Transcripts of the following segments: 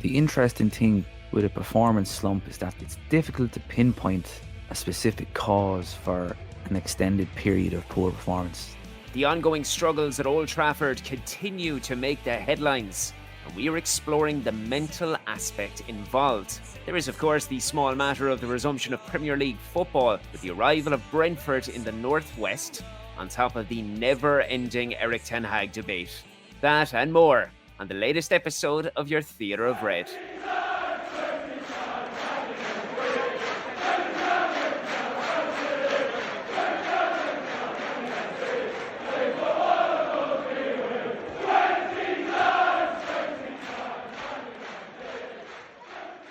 The interesting thing with a performance slump is that it's difficult to pinpoint a specific cause for an extended period of poor performance. The ongoing struggles at Old Trafford continue to make the headlines, and we are exploring the mental aspect involved. There is, of course, the small matter of the resumption of Premier League football with the arrival of Brentford in the northwest, on top of the never-ending Erik ten Hag debate. That and more on the latest episode of your Theatre of Red.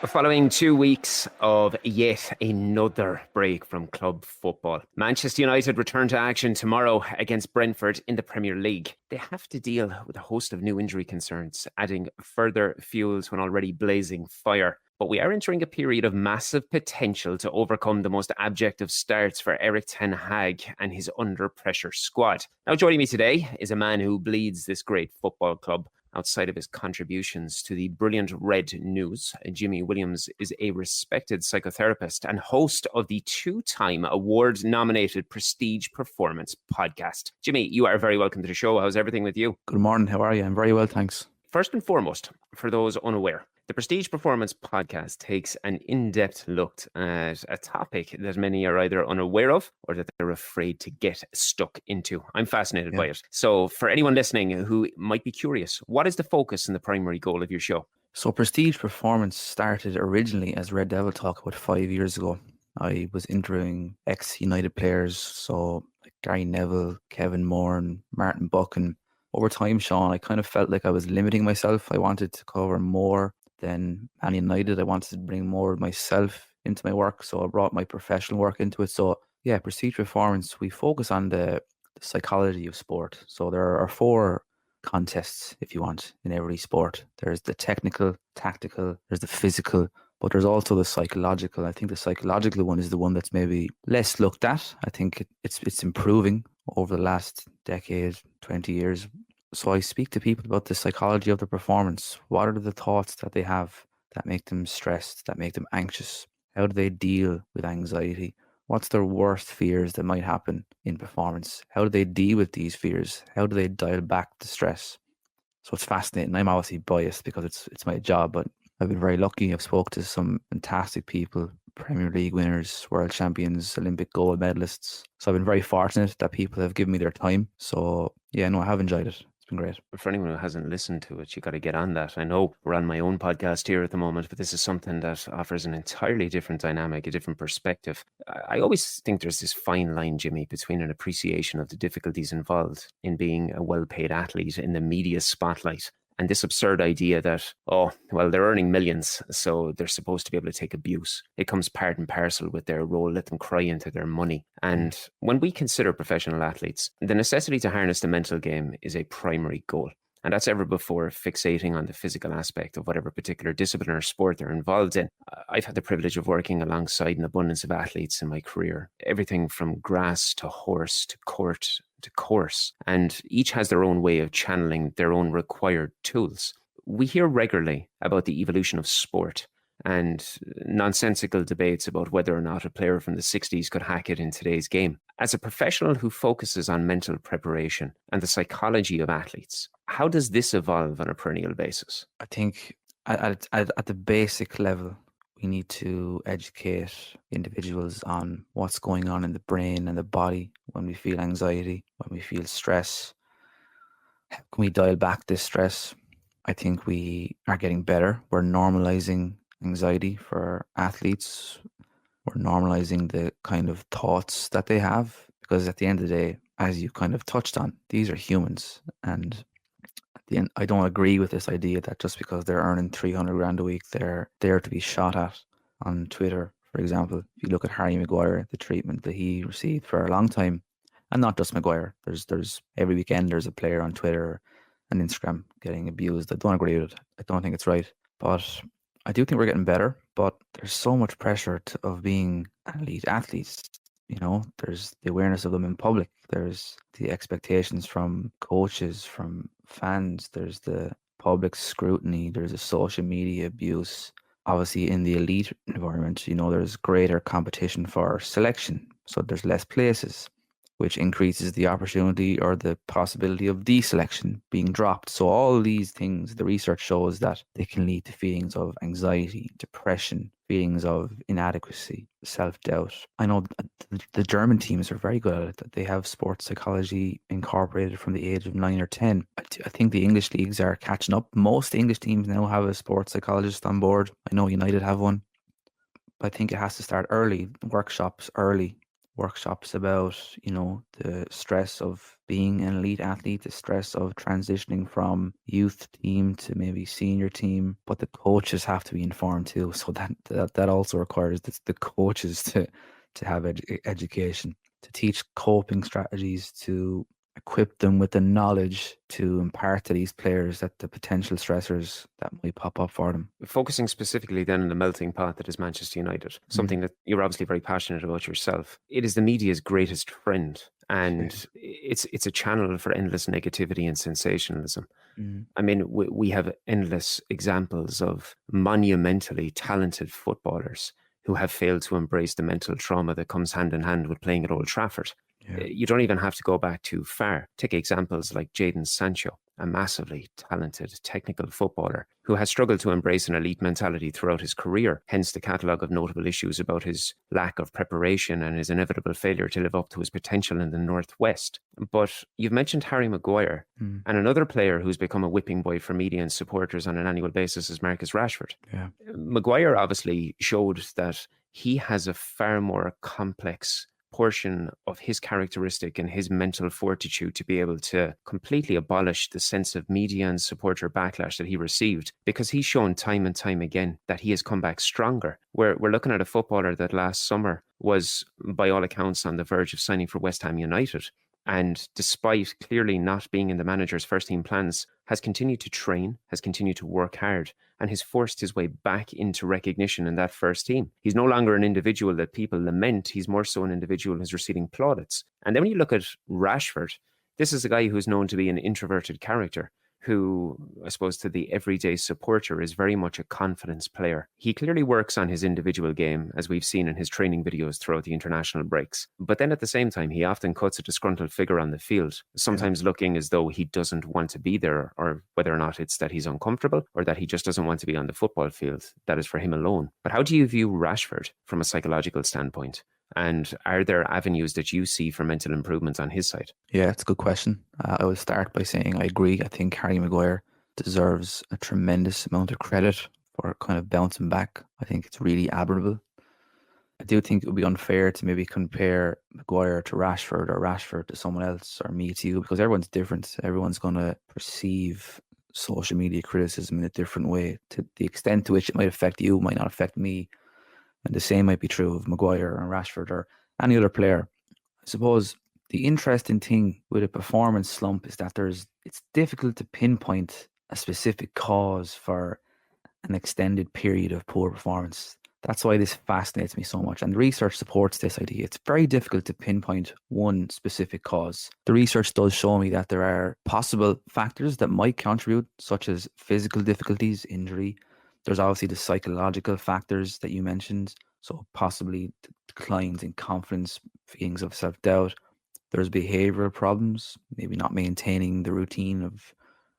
Following 2 weeks of yet another break from club football, Manchester United return to action tomorrow against Brentford in the Premier League. They have to deal with a host of new injury concerns, adding further fuel to an already blazing fire. But we are entering a period of massive potential to overcome the most abject of starts for Erik ten Hag and his under-pressure squad. Now, joining me today is a man who bleeds this great football club. Outside of his contributions to the brilliant Red News, Jimmy Williams is a respected psychotherapist and host of the two-time award-nominated Prestige Performance podcast. Jimmy, you are very welcome to the show. How's everything with you? Good morning, how are you? I'm very well, thanks. First and foremost, for those unaware, the Prestige Performance podcast takes an in-depth look at a topic that many are either unaware of or that they're afraid to get stuck into. I'm fascinated by it. So for anyone listening who might be curious, what is the focus and the primary goal of your show? So Prestige Performance started originally as Red Devil Talk about 5 years ago. I was interviewing ex-United players, so like Gary Neville, Kevin Moore and Martin Buck. And over time, Shaun, I kind of felt like I was limiting myself. I wanted to cover more than Man United. I wanted to bring more of myself into my work, so I brought my professional work into it. So yeah, Prestige Performance, we focus on the psychology of sport. So there are 4 contests, if you want, in every sport. There's the technical, tactical, there's the physical, but there's also the psychological. I think the psychological one is the one that's maybe less looked at. I think it's improving over the last decade, 20 years. So I speak to people about the psychology of the performance. What are the thoughts that they have that make them stressed, that make them anxious? How do they deal with anxiety? What's their worst fears that might happen in performance? How do they deal with these fears? How do they dial back the stress? So it's fascinating. I'm obviously biased because it's my job, but I've been very lucky. I've spoke to some fantastic people, Premier League winners, world champions, Olympic gold medalists. So I've been very fortunate that people have given me their time. So yeah, no, I have enjoyed it. It's been great. For anyone who hasn't listened to it, you got to get on that. I know we're on my own podcast here at the moment, but this is something that offers an entirely different dynamic, a different perspective. I always think there's this fine line, Jimmy, between an appreciation of the difficulties involved in being a well-paid athlete in the media spotlight and this absurd idea that, oh, well, they're earning millions, so they're supposed to be able to take abuse. It comes part and parcel with their role. Let them cry into their money. And when we consider professional athletes, the necessity to harness the mental game is a primary goal. And that's ever before fixating on the physical aspect of whatever particular discipline or sport they're involved in. I've had the privilege of working alongside an abundance of athletes in my career, everything from grass to horse to court to course, and each has their own way of channeling their own required tools. We hear regularly about the evolution of sport and nonsensical debates about whether or not a player from the 60s could hack it in today's game. As a professional who focuses on mental preparation and the psychology of athletes, how does this evolve on a perennial basis? I think at the basic level, we need to educate individuals on what's going on in the brain and the body when we feel anxiety, when we feel stress. How can we dial back this stress? I think we are getting better. We're normalizing anxiety for athletes. We're normalizing the kind of thoughts that they have, because at the end of the day, as you kind of touched on, these are humans. And at the end, I don't agree with this idea that just because they're earning 300 grand a week, they're there to be shot at on Twitter. For example, if you look at Harry Maguire, the treatment that he received for a long time, and not just Maguire, there's every weekend there's a player on Twitter and Instagram getting abused. I don't agree with it. I don't think it's right. But I do think we're getting better, but there's so much pressure of being an elite athletes. You know, there's the awareness of them in public. There's the expectations from coaches, from fans. There's the public scrutiny, there's a social media abuse. Obviously, in the elite environment, there's greater competition for selection. So there's less places, which increases the opportunity or the possibility of deselection being dropped. So all these things, the research shows that they can lead to feelings of anxiety, depression, feelings of inadequacy, self-doubt. I know the German teams are very good at it. They have sports psychology incorporated from the age of 9 or 10. I think the English leagues are catching up. Most English teams now have a sports psychologist on board. I know United have one. I think it has to start early, workshops about, the stress of being an elite athlete, the stress of transitioning from youth team to maybe senior team. But the coaches have to be informed too. So that also requires the coaches to have education, to teach coping strategies, to equip them with the knowledge to impart to these players that the potential stressors that might pop up for them. Focusing specifically then on the melting pot that is Manchester United, something that you're obviously very passionate about yourself. It is the media's greatest friend, and it's a channel for endless negativity and sensationalism. Mm. I mean, we have endless examples of monumentally talented footballers who have failed to embrace the mental trauma that comes hand in hand with playing at Old Trafford. Yeah. You don't even have to go back too far. Take examples like Jadon Sancho, a massively talented technical footballer who has struggled to embrace an elite mentality throughout his career, hence the catalogue of notable issues about his lack of preparation and his inevitable failure to live up to his potential in the Northwest. But you've mentioned Harry Maguire, and another player who's become a whipping boy for media and supporters on an annual basis is Marcus Rashford. Yeah. Maguire obviously showed that he has a far more complex portion of his characteristic and his mental fortitude to be able to completely abolish the sense of media and supporter backlash that he received, because he's shown time and time again that he has come back stronger. We're looking at a footballer that last summer was, by all accounts, on the verge of signing for West Ham United. And despite clearly not being in the manager's first team plans, has continued to train, has continued to work hard, and has forced his way back into recognition in that first team. He's no longer an individual that people lament. He's more so an individual who's receiving plaudits. And then when you look at Rashford, this is a guy who's known to be an introverted character, who, I suppose, to the everyday supporter is very much a confidence player. He clearly works on his individual game, as we've seen in his training videos throughout the international breaks. But then at the same time, he often cuts a disgruntled figure on the field, sometimes looking as though he doesn't want to be there, or whether or not it's that he's uncomfortable or that he just doesn't want to be on the football field. That is for him alone. But how do you view Rashford from a psychological standpoint? And are there avenues that you see for mental improvements on his side? Yeah, it's a good question. I would start by saying I agree. I think Harry Maguire deserves a tremendous amount of credit for kind of bouncing back. I think it's really admirable. I do think it would be unfair to maybe compare Maguire to Rashford or Rashford to someone else or me to you, because everyone's different. Everyone's going to perceive social media criticism in a different way. To the extent to which it might affect you might not affect me. And the same might be true of Maguire and Rashford or any other player. I suppose the interesting thing with a performance slump is that it's difficult to pinpoint a specific cause for an extended period of poor performance. That's why this fascinates me so much. And the research supports this idea. It's very difficult to pinpoint one specific cause. The research does show me that there are possible factors that might contribute, such as physical difficulties, injury. There's obviously the psychological factors that you mentioned. So possibly declines in confidence, feelings of self-doubt. There's behavioral problems, maybe not maintaining the routine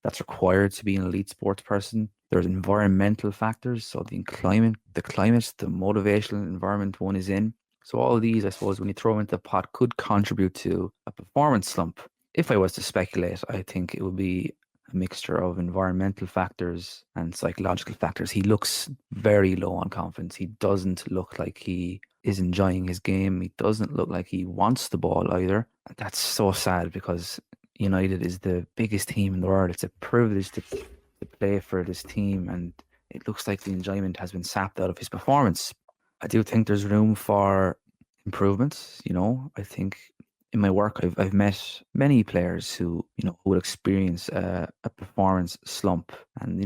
that's required to be an elite sports person. There's environmental factors, so the climate, the motivational environment one is in. So all of these, I suppose, when you throw them into the pot, could contribute to a performance slump. If I was to speculate, I think it would be a mixture of environmental factors and psychological factors. He looks very low on confidence. He doesn't look like he is enjoying his game. He doesn't look like he wants the ball either. That's so sad, because United is the biggest team in the world. It's a privilege to play for this team, and it looks like the enjoyment has been sapped out of his performance. I do think there's room for improvements. I think in my work, I've met many players who would experience a performance slump, and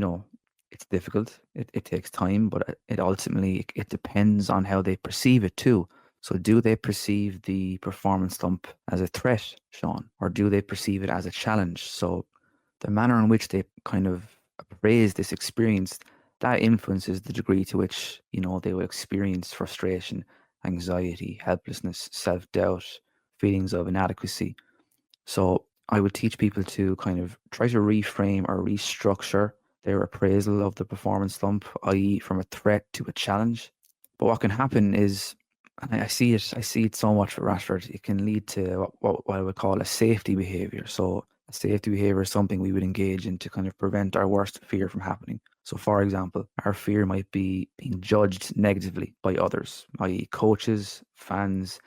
it's difficult. It takes time, but it ultimately it depends on how they perceive it too. So do they perceive the performance slump as a threat, Shaun, or do they perceive it as a challenge? So the manner in which they kind of appraise this experience, that influences the degree to which, they will experience frustration, anxiety, helplessness, self-doubt, feelings of inadequacy. So I would teach people to kind of try to reframe or restructure their appraisal of the performance slump, i.e., from a threat to a challenge. But what can happen is, and I see it so much with Rashford, it can lead to what I would call a safety behavior. So a safety behavior is something we would engage in to kind of prevent our worst fear from happening. So, for example, our fear might be being judged negatively by others, i.e., coaches, fans,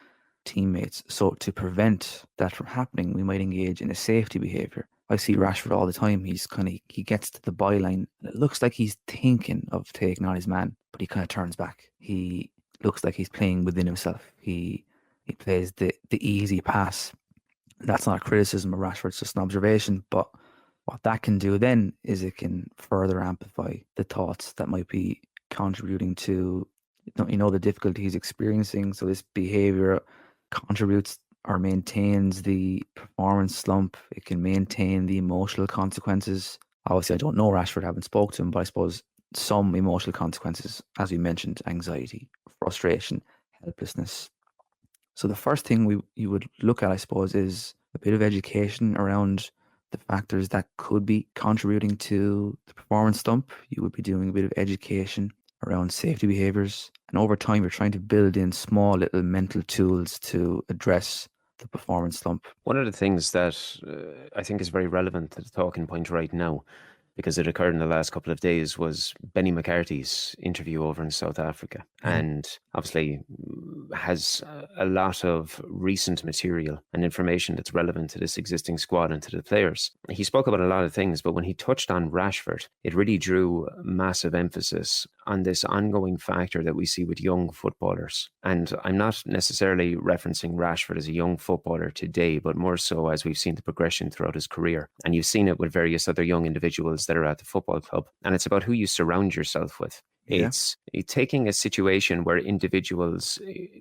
teammates. So to prevent that from happening, we might engage in a safety behavior. I see Rashford all the time. He gets to the byline. It looks like he's thinking of taking on his man, but he kind of turns back. He looks like he's playing within himself. He plays the easy pass. That's not a criticism of Rashford, it's just an observation. But what that can do then is it can further amplify the thoughts that might be contributing to the difficulty he's experiencing. So this behavior contributes or maintains the performance slump. It can maintain the emotional consequences. Obviously, I don't know Rashford, haven't spoke to him, but I suppose some emotional consequences, as we mentioned, anxiety, frustration, helplessness. So the first thing you would look at, I suppose, is a bit of education around the factors that could be contributing to the performance slump. You would be doing a bit of education around safety behaviors. And over time, you're trying to build in small little mental tools to address the performance slump. One of the things that I think is very relevant to the talking point right now, because it occurred in the last couple of days, was Benny McCarthy's interview over in South Africa. And obviously has a lot of recent material and information that's relevant to this existing squad and to the players. He spoke about a lot of things, but when he touched on Rashford, it really drew massive emphasis on this ongoing factor that we see with young footballers. And I'm not necessarily referencing Rashford as a young footballer today, but more so as we've seen the progression throughout his career. And you've seen it with various other young individuals that are at the football club. And it's about who you surround yourself with. Yeah. It's taking a situation where individuals,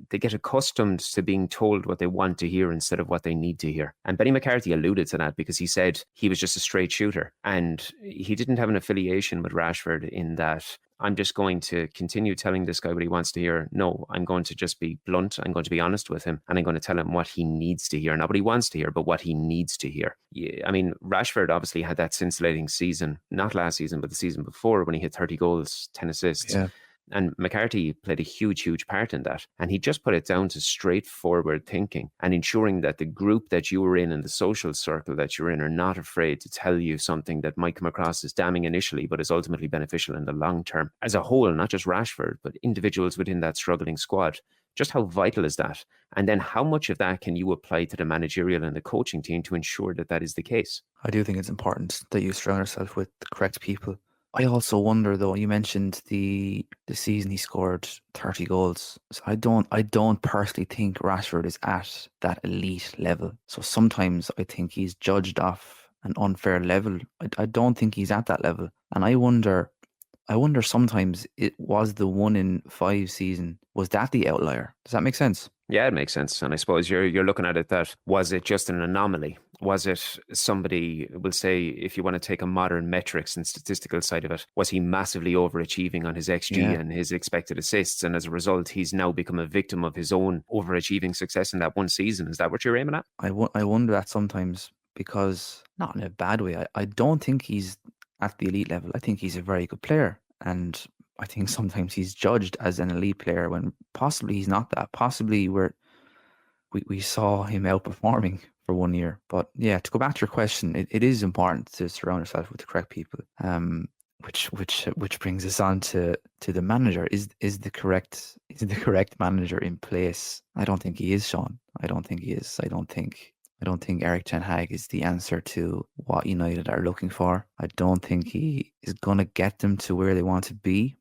they get accustomed to being told what they want to hear instead of what they need to hear. And Benny McCarthy alluded to that because he said he was just a straight shooter. And he didn't have an affiliation with Rashford in that I'm just going to continue telling this guy what he wants to hear. No, I'm going to just be blunt. I'm going to be honest with him. And I'm going to tell him what he needs to hear. Not what he wants to hear, but what he needs to hear. Yeah, I mean, Rashford obviously had that scintillating season, not last season, but the season before when he hit 30 goals, 10 assists. Yeah. And McCarthy played a huge, huge part in that. And he just put it down to straightforward thinking and ensuring that the group that you were in and the social circle that you're in are not afraid to tell you something that might come across as damning initially, but is ultimately beneficial in the long term. As a whole, not just Rashford, but individuals within that struggling squad. Just how vital is that? And then how much of that can you apply to the managerial and the coaching team to ensure that that is the case? I do think it's important that you surround yourself with the correct people. I also wonder though, you mentioned the season he scored 30 goals. So I don't personally think Rashford is at that elite level. So sometimes I think he's judged off an unfair level. I don't think he's at that level. And I wonder sometimes it was the 1 in 5 season. Was that the outlier? Does that make sense? Yeah, it makes sense. And I suppose you're looking at it that, was it just an anomaly? Was it somebody, will say, if you want to take a modern metrics and statistical side of it, was he massively overachieving on his XG and his expected assists? And as a result, he's now become a victim of his own overachieving success in that one season. Is that what you're aiming at? I wonder that sometimes because, not in a bad way, I don't think he's at the elite level. I think he's a very good player. And I think sometimes he's judged as an elite player when possibly he's not that. Possibly we saw him outperforming for 1 year. But yeah, to go back to your question, it is important to surround yourself with the correct people. Which brings us on to the manager. Is the correct manager in place? I don't think he is, Shaun. I don't think he is. I don't think Erik ten Hag is the answer to what United are looking for. I don't think he is going to get them to where they want to be.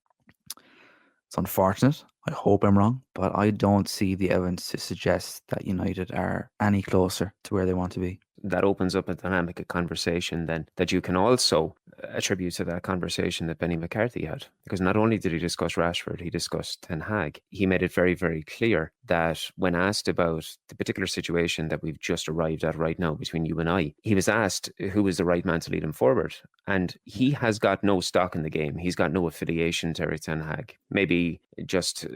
It's unfortunate. I hope I'm wrong, but I don't see the evidence to suggest that United are any closer to where they want to be. That opens up a dynamic conversation then that you can also attribute to that conversation that Benny McCarthy had. Because not only did he discuss Rashford, he discussed Ten Hag. He made it very, very clear that when asked about the particular situation that we've just arrived at right now between you and I, he was asked who is the right man to lead him forward. And he has got no stock in the game. He's got no affiliation to Erik ten Hag. Maybe just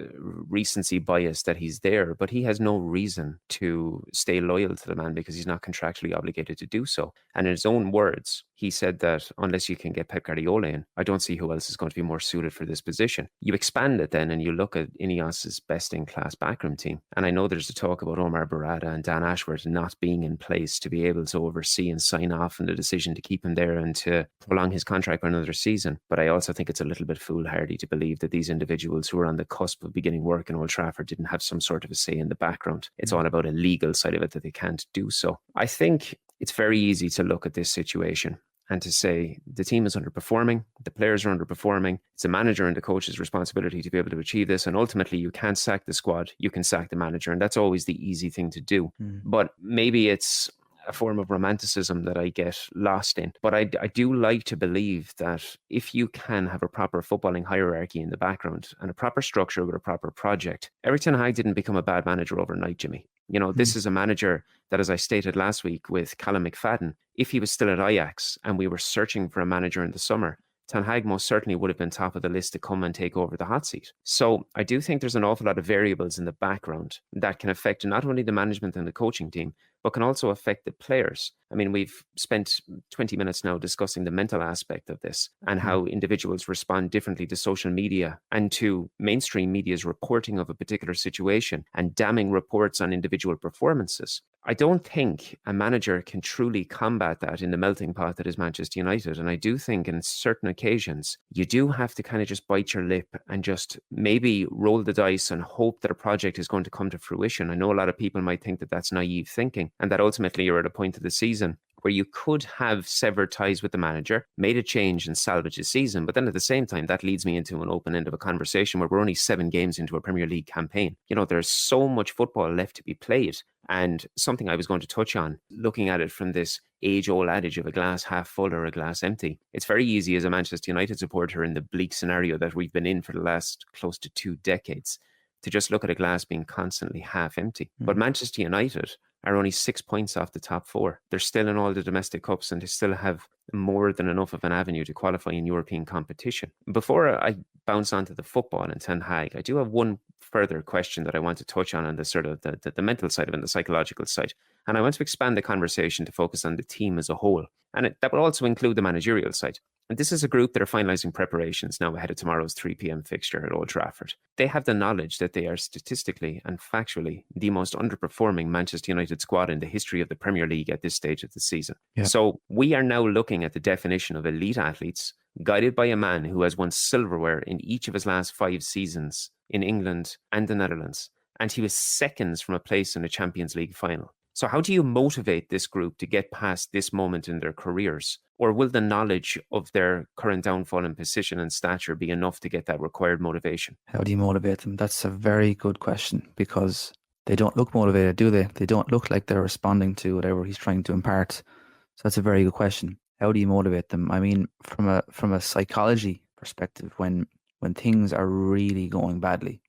recency bias that he's there, but he has no reason to stay loyal to the man because he's not contractually obligated to do so. And in his own words, he said that unless you can get Pep Guardiola in, I don't see who else is going to be more suited for this position. You expand it then and you look at Ineos's best-in-class backroom team. And I know there's a talk about Omar Barada and Dan Ashworth not being in place to be able to oversee and sign off on the decision to keep him there and to prolong his contract for another season. But I also think it's a little bit foolhardy to believe that these individuals who are on the cusp of beginning work in Old Trafford didn't have some sort of a say in the background. It's all about a legal side of it that they can't do so. I think it's very easy to look at this situation and to say the team is underperforming, the players are underperforming, it's the manager and the coach's responsibility to be able to achieve this, and ultimately you can't sack the squad, you can sack the manager, and that's always the easy thing to do. But maybe it's a form of romanticism that I get lost in. But I do like to believe that if you can have a proper footballing hierarchy in the background and a proper structure with a proper project, Erik ten Hag didn't become a bad manager overnight, Jimmy. You know, this is a manager that, as I stated last week with Callum McFadden, if he was still at Ajax and we were searching for a manager in the summer, Ten Hag most certainly would have been top of the list to come and take over the hot seat. So I do think there's an awful lot of variables in the background that can affect not only the management and the coaching team, but can also affect the players. I mean, we've spent 20 minutes now discussing the mental aspect of this and how individuals respond differently to social media and to mainstream media's reporting of a particular situation and damning reports on individual performances. I don't think a manager can truly combat that in the melting pot that is Manchester United. And I do think in certain occasions, you do have to kind of just bite your lip and just maybe roll the dice and hope that a project is going to come to fruition. I know a lot of people might think that that's naive thinking and that ultimately you're at a point of the season where you could have severed ties with the manager, made a change and salvage the season. But then at the same time, that leads me into an open end of a conversation where we're only 7 games into a Premier League campaign. You know, there's so much football left to be played. And something I was going to touch on, looking at it from this age-old adage of a glass half full or a glass empty. It's very easy as a Manchester United supporter in the bleak scenario that we've been in for the last close to 2 decades to just look at a glass being constantly half empty. But Manchester United are only 6 points off the top 4. They're still in all the domestic cups and they still have more than enough of an avenue to qualify in European competition. Before I bounce onto the football and Ten Hag, I do have one further question that I want to touch on the sort of the mental side of it and the psychological side. And I want to expand the conversation to focus on the team as a whole. And that will also include the managerial side. And this is a group that are finalising preparations now ahead of tomorrow's 3 p.m. fixture at Old Trafford. They have the knowledge that they are statistically and factually the most underperforming Manchester United squad in the history of the Premier League at this stage of the season. Yeah. So we are now looking at the definition of elite athletes, guided by a man who has won silverware in each of his last 5 seasons in England and the Netherlands. And he was seconds from a place in a Champions League final. So how do you motivate this group to get past this moment in their careers? Or will the knowledge of their current downfall in position and stature be enough to get that required motivation? How do you motivate them? That's a very good question because they don't look motivated, do they? They don't look like they're responding to whatever he's trying to impart. So that's a very good question. How do you motivate them? I mean, from a psychology perspective, when things are really going badly,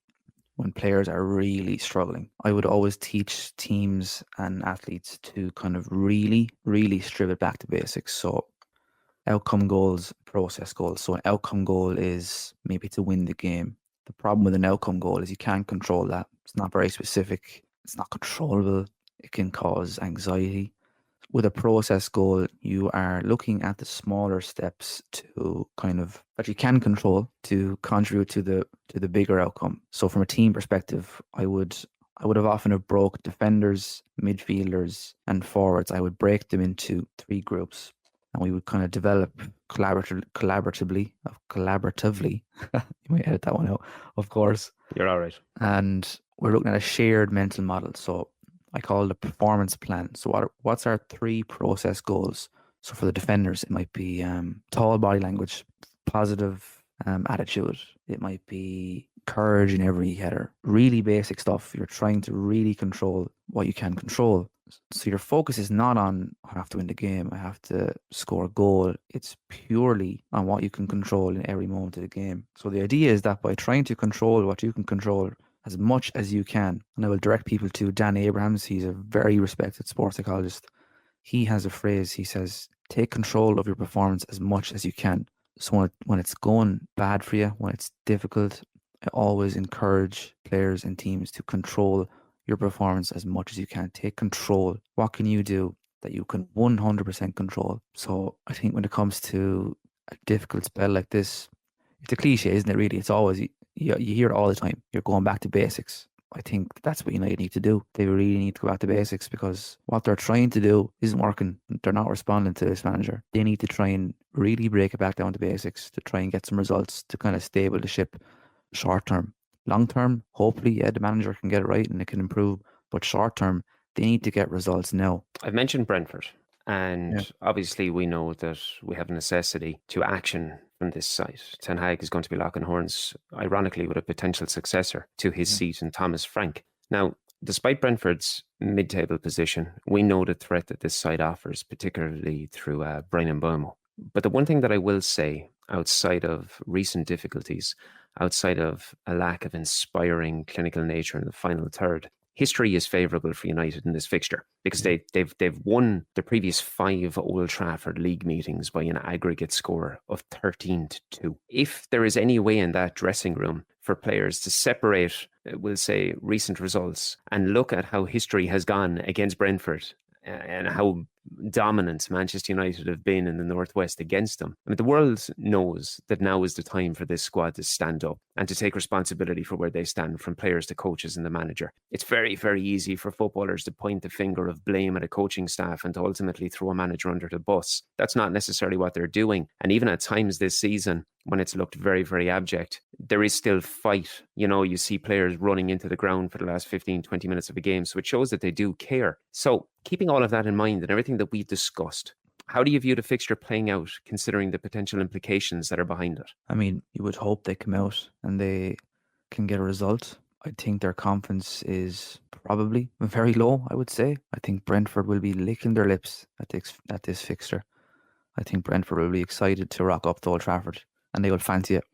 when players are really struggling, I would always teach teams and athletes to kind of really, really strip it back to basics. So outcome goals, process goals. So an outcome goal is maybe to win the game. The problem with an outcome goal is you can't control that. It's not very specific. It's not controllable. It can cause anxiety. With a process goal, you are looking at the smaller steps to kind of that you can control to contribute to the bigger outcome. So from a team perspective, I would have often have broke defenders, midfielders, and forwards. I would break them into 3 groups, and we would kind of develop collaboratively. You might edit that one out, of course. You're all right. And we're looking at a shared mental model. So I call it a performance plan. So what's our 3 process goals? So for the defenders, it might be tall body language, positive attitude. It might be courage in every header. Really basic stuff. You're trying to really control what you can control. So your focus is not on, I have to win the game, I have to score a goal. It's purely on what you can control in every moment of the game. So the idea is that by trying to control what you can control as much as you can. And I will direct people to Dan Abrahams. He's a very respected sports psychologist. He has a phrase. He says, take control of your performance as much as you can. So when it's going bad for you, when it's difficult, I always encourage players and teams to control your performance as much as you can. Take control. What can you do that you can 100% control? So I think when it comes to a difficult spell like this, it's a cliche, isn't it? Really, it's always you hear it all the time. You're going back to basics. I think that's what United need to do. They really need to go back to basics because what they're trying to do isn't working. They're not responding to this manager. They need to try and really break it back down to basics to try and get some results to kind of stable the ship short term. Long term, hopefully, yeah, the manager can get it right and it can improve. But short term, they need to get results now. I've mentioned Brentford, and Yeah. obviously we know that we have a necessity to action from this side. Ten Hag is going to be locking horns, ironically, with a potential successor to his Yeah. seat in Thomas Frank. Now, despite Brentford's mid-table position, we know the threat that this side offers, particularly through Brian Mbeumo. But the one thing that I will say, outside of recent difficulties, outside of a lack of inspiring clinical nature in the final third, history is favourable for United in this fixture because they've won the previous 5 Old Trafford league meetings by an aggregate score of 13-2. If there is any way in that dressing room for players to separate, we'll say, recent results and look at how history has gone against Brentford and how dominant Manchester United have been in the Northwest against them. I mean, the world knows that now is the time for this squad to stand up and to take responsibility for where they stand, from players to coaches and the manager. It's very, very easy for footballers to point the finger of blame at a coaching staff and to ultimately throw a manager under the bus. That's not necessarily what they're doing. And even at times this season, when it's looked very, very abject, there is still fight. You know, you see players running into the ground for the last 15, 20 minutes of a game. So it shows that they do care. So keeping all of that in mind and everything that we discussed, how do you view the fixture playing out, considering the potential implications that are behind it? I mean, you would hope they come out and they can get a result. I think their confidence is probably very low, I would say. I think Brentford will be licking their lips at this fixture. I think Brentford will be excited to rock up to Old Trafford and they will fancy it.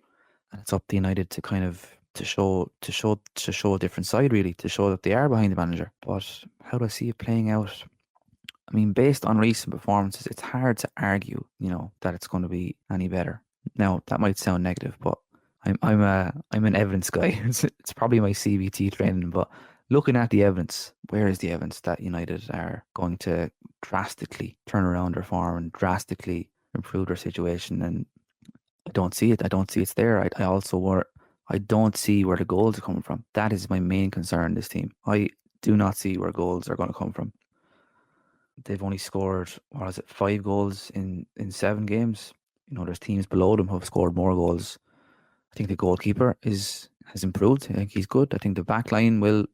And it's up to United to kind of to show a different side, really, to show that they are behind the manager. But how do I see it playing out? I mean, based on recent performances, it's hard to argue, that it's going to be any better. Now, that might sound negative, but I'm an evidence guy. It's probably my CBT training, but looking at the evidence, where is the evidence that United are going to drastically turn around their form and drastically improve their situation? And I don't see it. I don't see it's there. I don't see where the goals are coming from. That is my main concern. This team, I do not see where goals are going to come from. They've only scored, 5 goals in 7 games. There's teams below them who have scored more goals. I think the goalkeeper has improved. I think he's good. I think the back line will,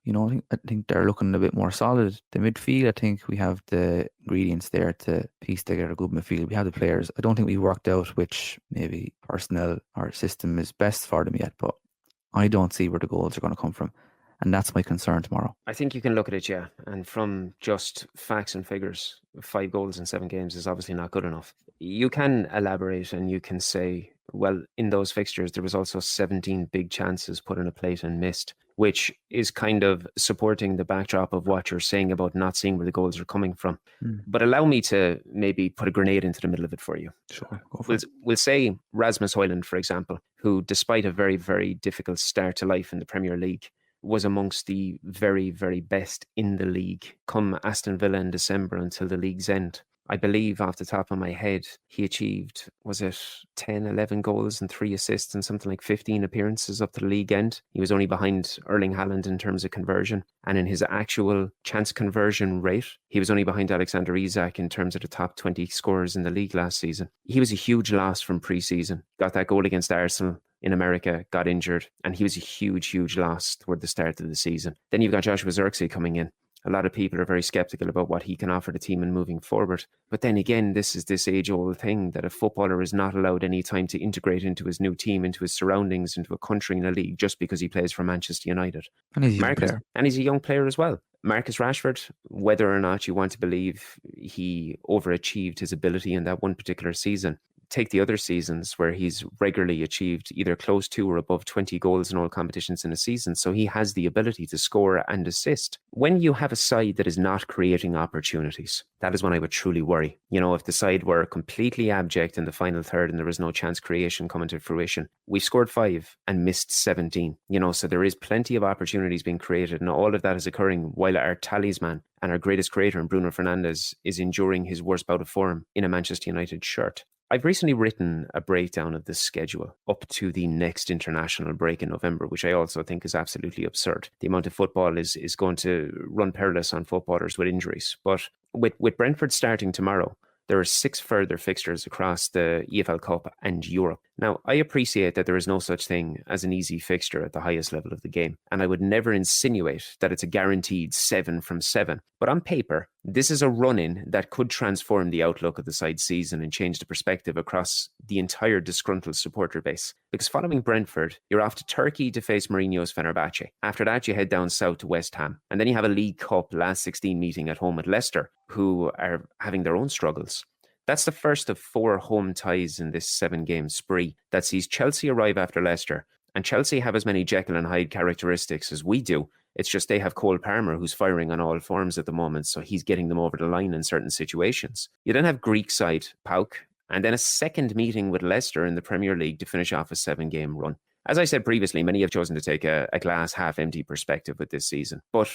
I think they're looking a bit more solid. The midfield, I think we have the ingredients there to piece together a good midfield. We have the players. I don't think we've worked out which maybe personnel or system is best for them yet, but I don't see where the goals are going to come from. And that's my concern tomorrow. I think you can look at it, yeah. And from just facts and figures, 5 goals in 7 games is obviously not good enough. You can elaborate and you can say, well, in those fixtures, there was also 17 big chances put in a plate and missed, which is kind of supporting the backdrop of what you're saying about not seeing where the goals are coming from. But allow me to maybe put a grenade into the middle of it for you. Sure, go for it. We'll say Rasmus Højlund, for example, who, despite a very, very difficult start to life in the Premier League, was amongst the very, very best in the league come Aston Villa in December until the league's end. I believe, off the top of my head, he achieved, was it 10, 11 goals and 3 assists and something like 15 appearances up to the league end. He was only behind Erling Haaland in terms of conversion. And in his actual chance conversion rate, he was only behind Alexander Isak in terms of the top 20 scorers in the league last season. He was a huge loss from pre-season. Got that goal against Arsenal in America, got injured, and he was a huge, huge loss toward the start of the season. Then you've got Joshua Zirkzee coming in. A lot of people are very skeptical about what he can offer the team in moving forward. But then again, this is this age-old thing that a footballer is not allowed any time to integrate into his new team, into his surroundings, into a country in a league, just because he plays for Manchester United. And he's a young player. And he's a young player as well. Marcus Rashford, whether or not you want to believe he overachieved his ability in that one particular season, take the other seasons where he's regularly achieved either close to or above 20 goals in all competitions in a season. So he has the ability to score and assist. When you have a side that is not creating opportunities, that is when I would truly worry. If the side were completely abject in the final third and there was no chance creation coming to fruition, we scored 5 and missed 17. So there is plenty of opportunities being created, and all of that is occurring while our talisman and our greatest creator in Bruno Fernandes is enduring his worst bout of form in a Manchester United shirt. I've recently written a breakdown of the schedule up to the next international break in November, which I also think is absolutely absurd. The amount of football is going to run perilous on footballers with injuries. But with Brentford starting tomorrow, there are 6 further fixtures across the EFL Cup and Europe. Now, I appreciate that there is no such thing as an easy fixture at the highest level of the game, and I would never insinuate that it's a guaranteed 7 from 7. But on paper, this is a run-in that could transform the outlook of the side's season and change the perspective across the entire disgruntled supporter base. Because following Brentford, you're off to Turkey to face Mourinho's Fenerbahce. After that, you head down south to West Ham. And then you have a League Cup last 16 meeting at home at Leicester, who are having their own struggles. That's the first of 4 home ties in this 7-game spree that sees Chelsea arrive after Leicester. And Chelsea have as many Jekyll and Hyde characteristics as we do. It's just they have Cole Palmer, who's firing on all forms at the moment, so he's getting them over the line in certain situations. You then have Greek side PAOK, and then a second meeting with Leicester in the Premier League to finish off a 7-game run. As I said previously, many have chosen to take a glass half-empty perspective with this season. But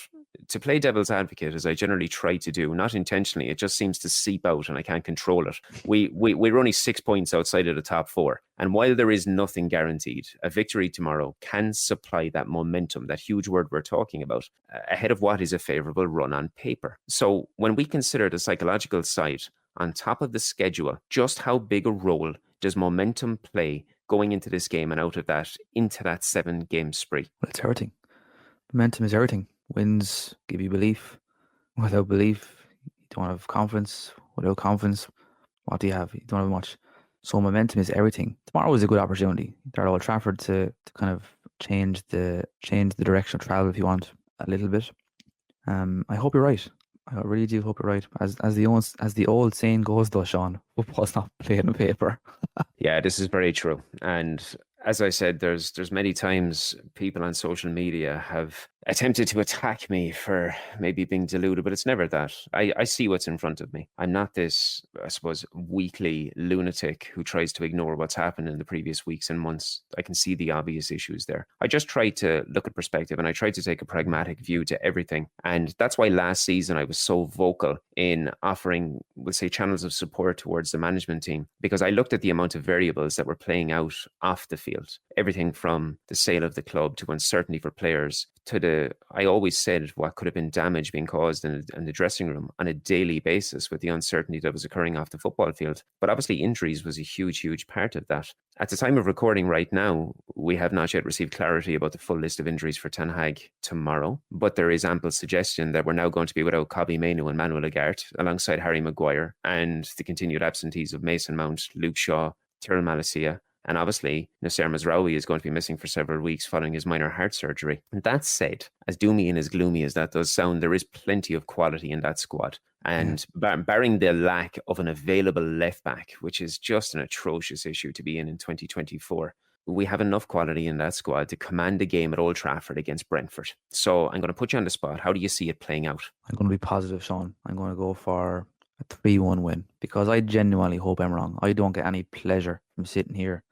to play devil's advocate, as I generally try to do, not intentionally, it just seems to seep out and I can't control it. We're only 6 points outside of the top 4. And while there is nothing guaranteed, a victory tomorrow can supply that momentum, that huge word we're talking about, ahead of what is a favourable run on paper. So when we consider the psychological side on top of the schedule, just how big a role does momentum play going into this game and out of that into that 7-game spree? Well, it's everything. Momentum is everything. Wins give you belief. Without belief, you don't have confidence. Without confidence, what do you have? You don't have much. So momentum is everything. Tomorrow is a good opportunity. They're at Old Trafford to kind of change the direction of travel if you want a little bit. I hope you're right. I really do hope you're right. As the old saying goes, though, Shaun, football's not played on paper. Yeah, this is very true. And as I said, there's many times people on social media have attempted to attack me for maybe being deluded, but it's never that. I see what's in front of me. I'm not this, I suppose, weakly lunatic who tries to ignore what's happened in the previous weeks and months. I can see the obvious issues there. I just try to look at perspective and I try to take a pragmatic view to everything. And that's why last season I was so vocal in offering, we'll say, channels of support towards the management team, because I looked at the amount of variables that were playing out off the field. Everything from the sale of the club to uncertainty for players to I always said what could have been damage being caused in the dressing room on a daily basis with the uncertainty that was occurring off the football field. But obviously injuries was a huge, huge part of that. At the time of recording right now, we have not yet received clarity about the full list of injuries for Ten Hag tomorrow, but there is ample suggestion that we're now going to be without Kobbie Mainoo and Manuel Ugarte alongside Harry Maguire, and the continued absentees of Mason Mount, Luke Shaw, Tyrell Malacia, and obviously, Nasser Mazraoui is going to be missing for several weeks following his minor heart surgery. And that said, as doomy and as gloomy as that does sound, there is plenty of quality in that squad. And barring the lack of an available left back, which is just an atrocious issue to be in 2024, we have enough quality in that squad to command a game at Old Trafford against Brentford. So I'm going to put you on the spot. How do you see it playing out? I'm going to be positive, Shaun. I'm going to go for a 3-1 win because I genuinely hope I'm wrong. I don't get any pleasure from sitting here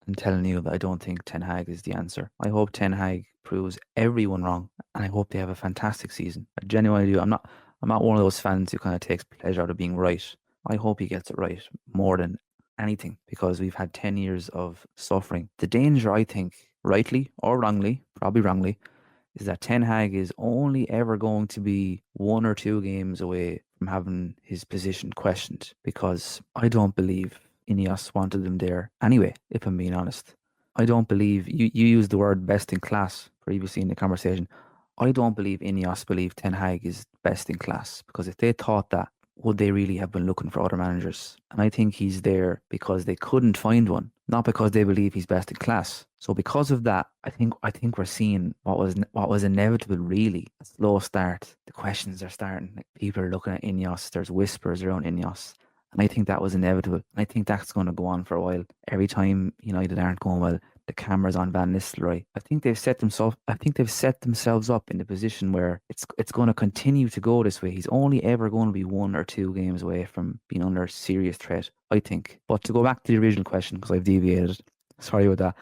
and telling you that I don't think Ten Hag is the answer. I hope Ten Hag proves everyone wrong, and I hope they have a fantastic season. I genuinely do. I'm not one of those fans who kind of takes pleasure out of being right. I hope he gets it right more than anything, because we've had 10 years of suffering. The danger, I think, rightly or wrongly, probably wrongly, is that Ten Hag is only ever going to be 1 or 2 games away from having his position questioned, because I don't believe Ineos wanted him there anyway, if I'm being honest. I don't believe, you used the word best in class previously in the conversation. I don't believe Ineos believe Ten Hag is best in class, because if they thought that, would they really have been looking for other managers? And I think he's there because they couldn't find one, not because they believe he's best in class. So because of that, I think we're seeing what was inevitable, really. A slow start. The questions are starting. Like, people are looking at Ineos. There's whispers around Ineos. And I think that was inevitable. I think that's going to go on for a while. Every time United aren't going well, the camera's on Van Nistelrooy. I think they've set themselves. I think they've set themselves up in the position where it's going to continue to go this way. He's only ever going to be 1 or 2 games away from being under serious threat, I think. But to go back to the original question, because I've deviated, sorry about that.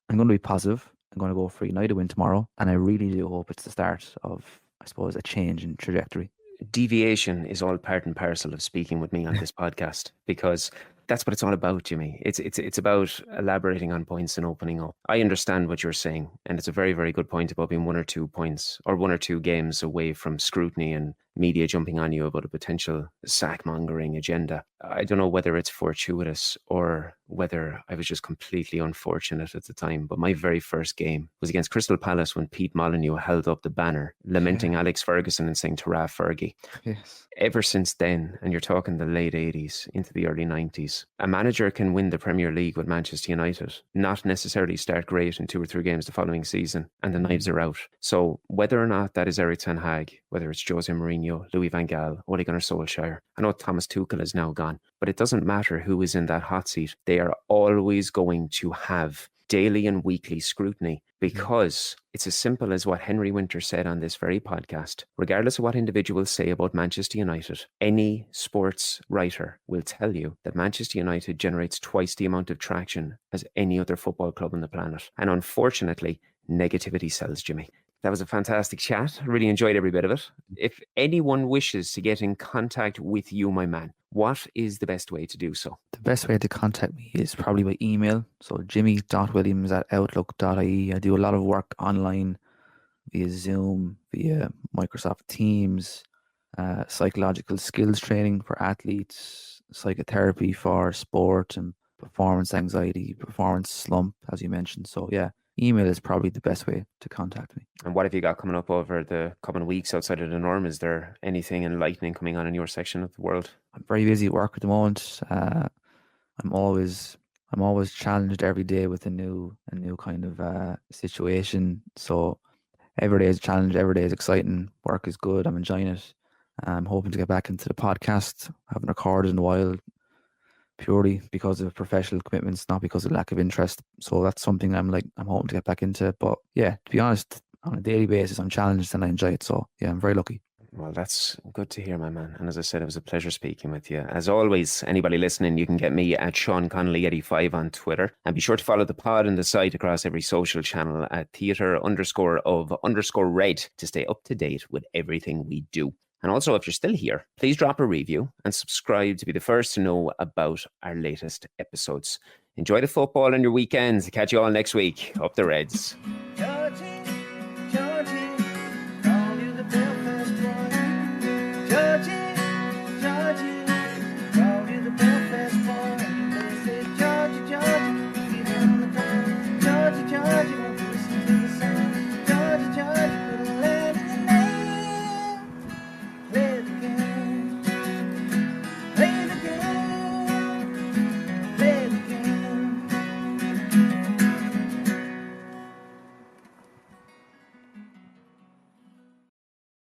I'm going to be positive. I'm going to go for a United win tomorrow, and I really do hope it's the start of, I suppose, a change in trajectory. Deviation is all part and parcel of speaking with me on this podcast, because that's what it's all about, Jimmy. It's about elaborating on points and opening up. I understand what you're saying, and it's a very, very good point about being 1 or 2 points or 1 or 2 games away from scrutiny and media jumping on you about a potential sackmongering agenda. I don't know whether it's fortuitous or whether I was just completely unfortunate at the time, but my very first game was against Crystal Palace when Pete Molyneux held up the banner lamenting Alex Ferguson and saying "Ta-ra Fergie." Yes. Ever since then, and you're talking the late 80s into the early 90s, a manager can win the Premier League with Manchester United, not necessarily start great in 2 or 3 games the following season, and the knives are out. So whether or not that is Erik ten Hag, whether it's Jose Mourinho, Louis van Gaal, Ole Gunnar Solskjaer, I know Thomas Tuchel is now gone, but it doesn't matter who is in that hot seat. They are always going to have daily and weekly scrutiny, because it's as simple as what Henry Winter said on this very podcast. Regardless of what individuals say about Manchester United, any sports writer will tell you that Manchester United generates twice the amount of traction as any other football club on the planet. And unfortunately, negativity sells, Jimmy. That was a fantastic chat. I really enjoyed every bit of it. If anyone wishes to get in contact with you, my man, what is the best way to do so? The best way to contact me is probably by email. So jimmy.williams@outlook.ie. I do a lot of work online via Zoom, via Microsoft Teams, psychological skills training for athletes, psychotherapy for sport and performance anxiety, performance slump, as you mentioned. So yeah, email is probably the best way to contact me. And what have you got coming up over the coming weeks outside of the norm? Is there anything enlightening coming on in your section of the world? I'm very busy at work at the moment. I'm always challenged every day with a new kind of situation. So every day is a challenge. Every day is exciting. Work is good. I'm enjoying it. I'm hoping to get back into the podcast. I haven't recorded in a while, purely because of professional commitments, not because of lack of interest. So that's something I'm hoping to get back into. But yeah, to be honest, on a daily basis, I'm challenged and I enjoy it. So yeah, I'm very lucky. Well, that's good to hear, my man. And as I said, it was a pleasure speaking with you. As always, anybody listening, you can get me at Shaun Connolly 85 on Twitter. And be sure to follow the pod and the site across every social channel at theatre_of_red to stay up to date with everything we do. And also, if you're still here, please drop a review and subscribe to be the first to know about our latest episodes. Enjoy the football on your weekends. Catch you all next week. Up the Reds.